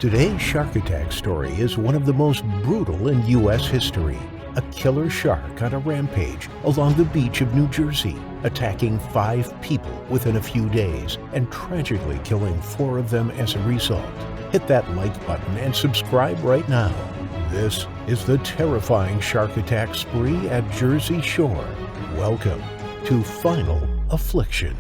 Today's shark attack story is one of the most brutal in U.S. history. A killer shark on a rampage along the beach of New Jersey, attacking 5 people within a few days and tragically killing 4 of them as a result. Hit that like button and subscribe right now. This is the terrifying shark attack spree at Jersey Shore. Welcome to Final Affliction.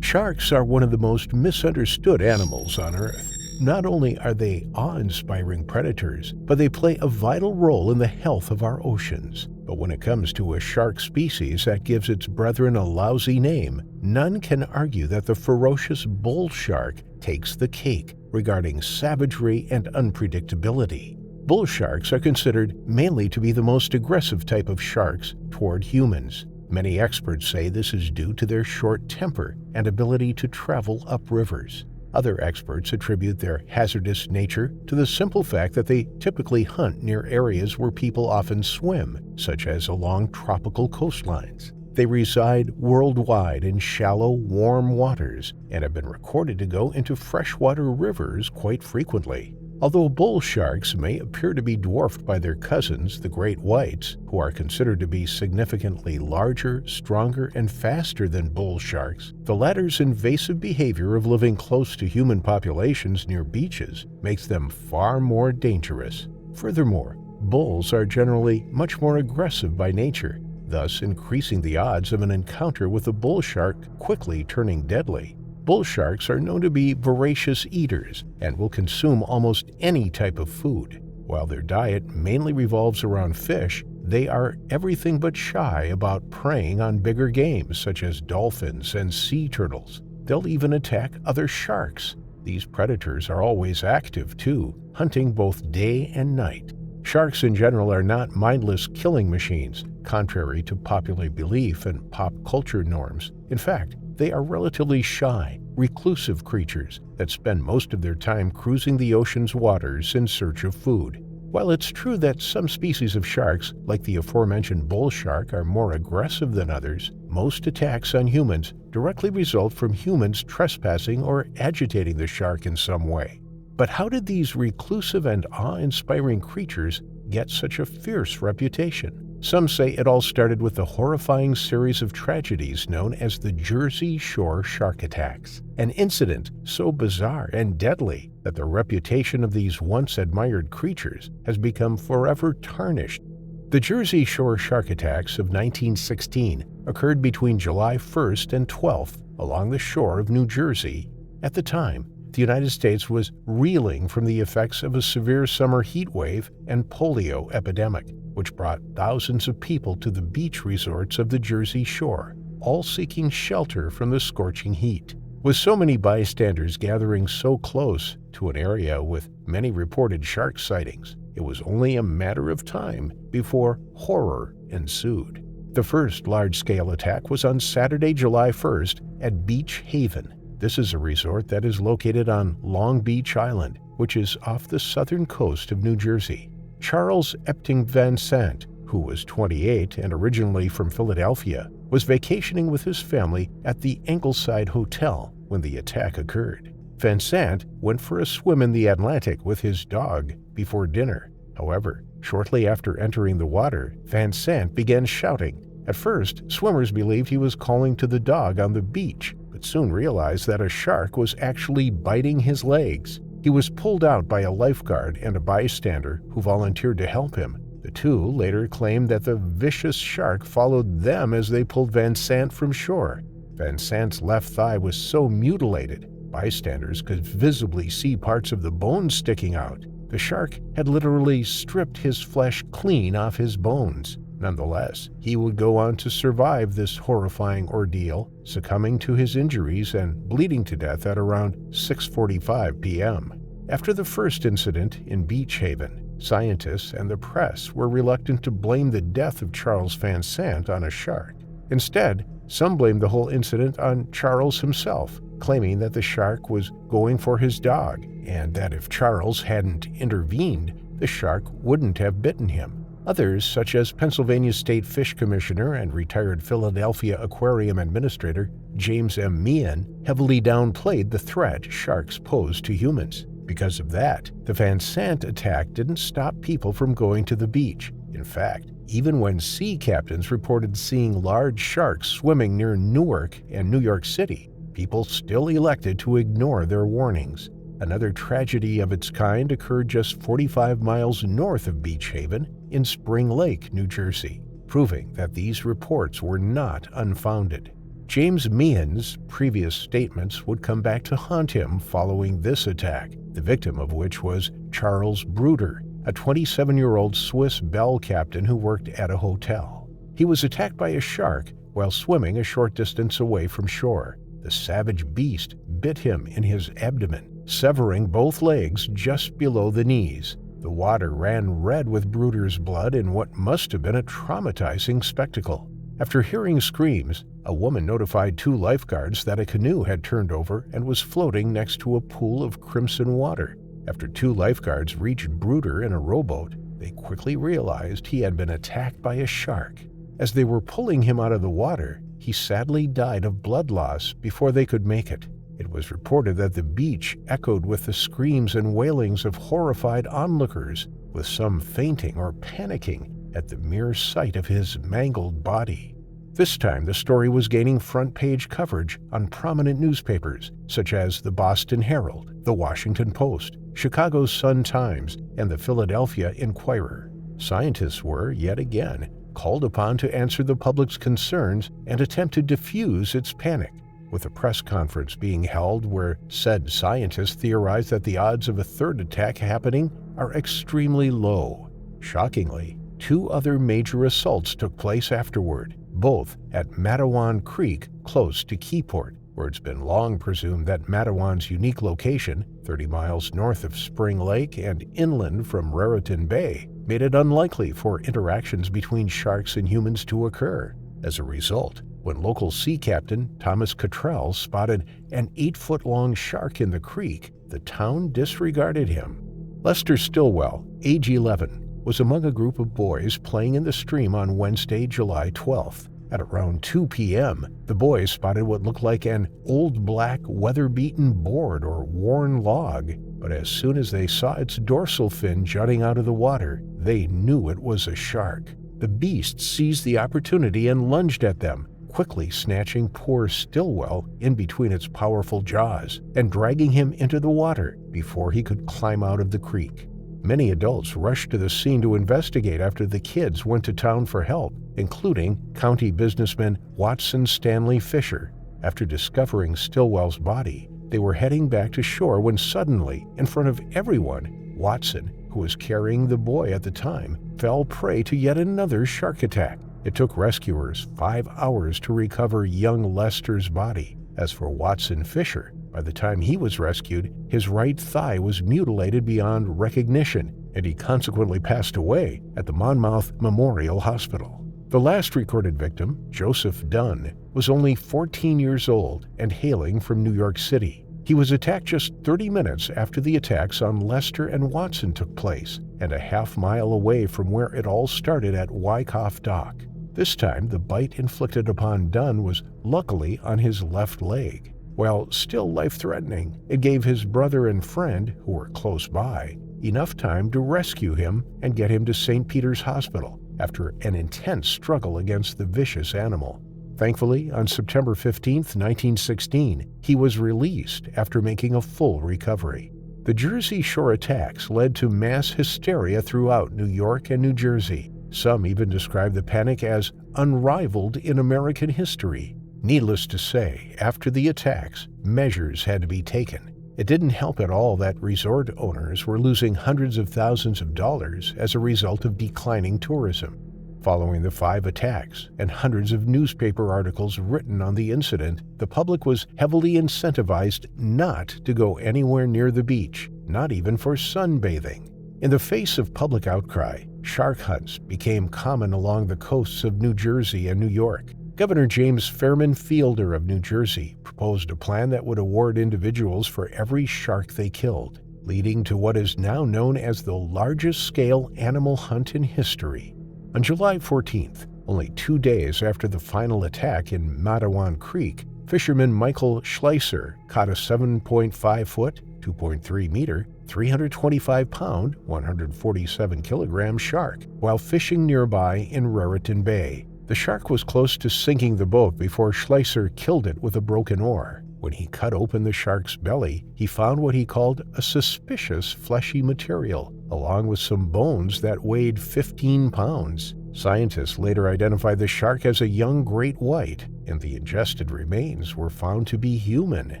Sharks are one of the most misunderstood animals on Earth. Not only are they awe-inspiring predators, but they play a vital role in the health of our oceans. But when it comes to a shark species that gives its brethren a lousy name, none can argue that the ferocious bull shark takes the cake regarding savagery and unpredictability. Bull sharks are considered mainly to be the most aggressive type of sharks toward humans. Many experts say this is due to their short temper and ability to travel up rivers. Other experts attribute their hazardous nature to the simple fact that they typically hunt near areas where people often swim, such as along tropical coastlines. They reside worldwide in shallow, warm waters and have been recorded to go into freshwater rivers quite frequently. Although bull sharks may appear to be dwarfed by their cousins, the great whites, who are considered to be significantly larger, stronger, and faster than bull sharks, the latter's invasive behavior of living close to human populations near beaches makes them far more dangerous. Furthermore, bulls are generally much more aggressive by nature, thus increasing the odds of an encounter with a bull shark quickly turning deadly. Bull sharks are known to be voracious eaters and will consume almost any type of food. While their diet mainly revolves around fish, they are everything but shy about preying on bigger game such as dolphins and sea turtles. They'll even attack other sharks. These predators are always active too, hunting both day and night. Sharks in general are not mindless killing machines, contrary to popular belief and pop culture norms. In fact, they are relatively shy, reclusive creatures that spend most of their time cruising the ocean's waters in search of food. While it's true that some species of sharks, like the aforementioned bull shark, are more aggressive than others, most attacks on humans directly result from humans trespassing or agitating the shark in some way. But how did these reclusive and awe-inspiring creatures get such a fierce reputation? Some say it all started with the horrifying series of tragedies known as the Jersey Shore shark attacks, an incident so bizarre and deadly that the reputation of these once admired creatures has become forever tarnished. The Jersey Shore shark attacks of 1916 occurred between July 1st and 12th along the shore of New Jersey. At the time, the United States was reeling from the effects of a severe summer heat wave and polio epidemic, which brought thousands of people to the beach resorts of the Jersey Shore, all seeking shelter from the scorching heat. With so many bystanders gathering so close to an area with many reported shark sightings, it was only a matter of time before horror ensued. The first large-scale attack was on Saturday, July 1st at Beach Haven. This is a resort that is located on Long Beach Island, which is off the southern coast of New Jersey. Charles Epting Van Sant, who was 28 and originally from Philadelphia, was vacationing with his family at the Ingleside Hotel when the attack occurred. Van Sant went for a swim in the Atlantic with his dog before dinner. However, shortly after entering the water, Van Sant began shouting. At first, swimmers believed he was calling to the dog on the beach, but soon realized that a shark was actually biting his legs. He was pulled out by a lifeguard and a bystander who volunteered to help him. The two later claimed that the vicious shark followed them as they pulled Van Sant from shore. Van Sant's left thigh was so mutilated, bystanders could visibly see parts of the bones sticking out. The shark had literally stripped his flesh clean off his bones. Nonetheless, he would go on to survive this horrifying ordeal, succumbing to his injuries and bleeding to death at around 6:45 p.m. After the first incident in Beach Haven, scientists and the press were reluctant to blame the death of Charles Van Sant on a shark. Instead, some blamed the whole incident on Charles himself, claiming that the shark was going for his dog and that if Charles hadn't intervened, the shark wouldn't have bitten him. Others, such as Pennsylvania State Fish Commissioner and retired Philadelphia Aquarium Administrator James M. Meehan, heavily downplayed the threat sharks pose to humans. Because of that, the Van Sant attack didn't stop people from going to the beach. In fact, even when sea captains reported seeing large sharks swimming near Newark and New York City, people still elected to ignore their warnings. Another tragedy of its kind occurred just 45 miles north of Beach Haven in Spring Lake, New Jersey, proving that these reports were not unfounded. James Meehan's previous statements would come back to haunt him following this attack, the victim of which was Charles Bruder, a 27-year-old Swiss bell captain who worked at a hotel. He was attacked by a shark while swimming a short distance away from shore. The savage beast bit him in his abdomen, severing both legs just below the knees. The water ran red with Bruder's blood in what must have been a traumatizing spectacle. After hearing screams, a woman notified 2 lifeguards that a canoe had turned over and was floating next to a pool of crimson water. After 2 lifeguards reached Bruder in a rowboat, they quickly realized he had been attacked by a shark. As they were pulling him out of the water, he sadly died of blood loss before they could make it. It was reported that the beach echoed with the screams and wailings of horrified onlookers, with some fainting or panicking at the mere sight of his mangled body. This time, the story was gaining front-page coverage on prominent newspapers, such as the Boston Herald, the Washington Post, Chicago's Sun-Times, and the Philadelphia Inquirer. Scientists were, yet again, called upon to answer the public's concerns and attempt to diffuse its panic, with a press conference being held where said scientists theorized that the odds of a third attack happening are extremely low. Shockingly, 2 other major assaults took place afterward, both at Matawan Creek, close to Keyport, where it's been long presumed that Matawan's unique location, 30 miles north of Spring Lake and inland from Raritan Bay, made it unlikely for interactions between sharks and humans to occur. As a result, when local sea captain Thomas Cottrell spotted an 8-foot-long shark in the creek, the town disregarded him. Lester Stillwell, age 11, was among a group of boys playing in the stream on Wednesday, July 12th. At around 2 p.m., the boys spotted what looked like an old black weather-beaten board or worn log, but as soon as they saw its dorsal fin jutting out of the water, they knew it was a shark. The beast seized the opportunity and lunged at them, quickly snatching poor Stillwell in between its powerful jaws and dragging him into the water before he could climb out of the creek. Many adults rushed to the scene to investigate after the kids went to town for help, including county businessman Watson Stanley Fisher. After discovering Stillwell's body, they were heading back to shore when suddenly, in front of everyone, Watson, who was carrying the boy at the time, fell prey to yet another shark attack. It took rescuers 5 hours to recover young Lester's body. As for Watson Fisher, by the time he was rescued, his right thigh was mutilated beyond recognition, and he consequently passed away at the Monmouth Memorial Hospital. The last recorded victim, Joseph Dunn, was only 14 years old and hailing from New York City. He was attacked just 30 minutes after the attacks on Lester and Watson took place, and a half-mile away from where it all started at Wyckoff Dock. This time, the bite inflicted upon Dunn was luckily on his left leg. While still life-threatening, it gave his brother and friend, who were close by, enough time to rescue him and get him to St. Peter's Hospital after an intense struggle against the vicious animal. Thankfully, on September 15, 1916, he was released after making a full recovery. The Jersey Shore attacks led to mass hysteria throughout New York and New Jersey. Some even described the panic as unrivaled in American history. Needless to say, after the attacks, measures had to be taken. It didn't help at all that resort owners were losing hundreds of thousands of dollars as a result of declining tourism. Following the 5 attacks and hundreds of newspaper articles written on the incident, the public was heavily incentivized not to go anywhere near the beach, not even for sunbathing. In the face of public outcry, shark hunts became common along the coasts of New Jersey and New York. Governor James Fairman Fielder of New Jersey proposed a plan that would award individuals for every shark they killed, leading to what is now known as the largest-scale animal hunt in history. On July 14th, only 2 days after the final attack in Matawan Creek, fisherman Michael Schleicher caught a 7.5-foot, 2.3-meter, 325-pound, 147-kilogram shark while fishing nearby in Raritan Bay. The shark was close to sinking the boat before Schleicher killed it with a broken oar. When he cut open the shark's belly, he found what he called a suspicious fleshy material, along with some bones that weighed 15 pounds. Scientists later identified the shark as a young great white, and the ingested remains were found to be human.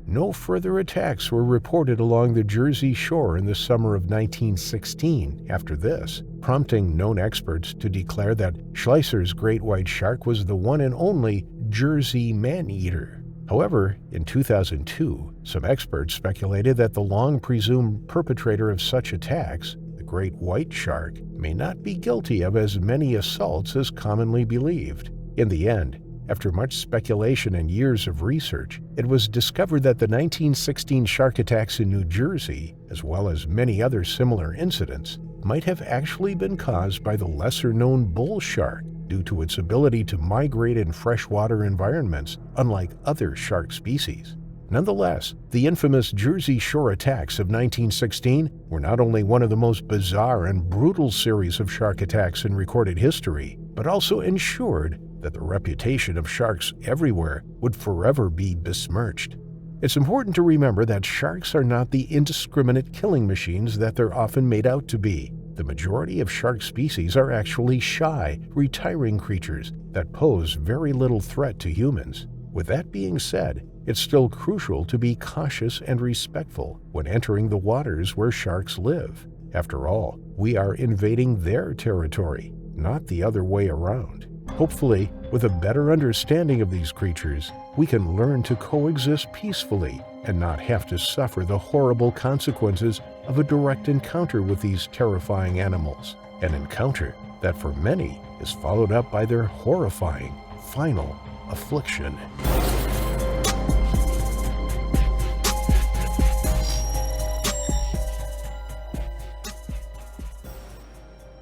No further attacks were reported along the Jersey shore in the summer of 1916 after this, prompting known experts to declare that Schleicher's great white shark was the one and only Jersey man-eater. However, in 2002, some experts speculated that the long-presumed perpetrator of such attacks, the great white shark, may not be guilty of as many assaults as commonly believed. In the end, after much speculation and years of research, it was discovered that the 1916 shark attacks in New Jersey, as well as many other similar incidents, might have actually been caused by the lesser-known bull shark due to its ability to migrate in freshwater environments, unlike other shark species. Nonetheless, the infamous Jersey Shore attacks of 1916 were not only one of the most bizarre and brutal series of shark attacks in recorded history, but also ensured that the reputation of sharks everywhere would forever be besmirched. It's important to remember that sharks are not the indiscriminate killing machines that they're often made out to be. The majority of shark species are actually shy, retiring creatures that pose very little threat to humans. With that being said, it's still crucial to be cautious and respectful when entering the waters where sharks live. After all, we are invading their territory, not the other way around. Hopefully, with a better understanding of these creatures, we can learn to coexist peacefully and not have to suffer the horrible consequences of a direct encounter with these terrifying animals, an encounter that for many is followed up by their horrifying final affliction.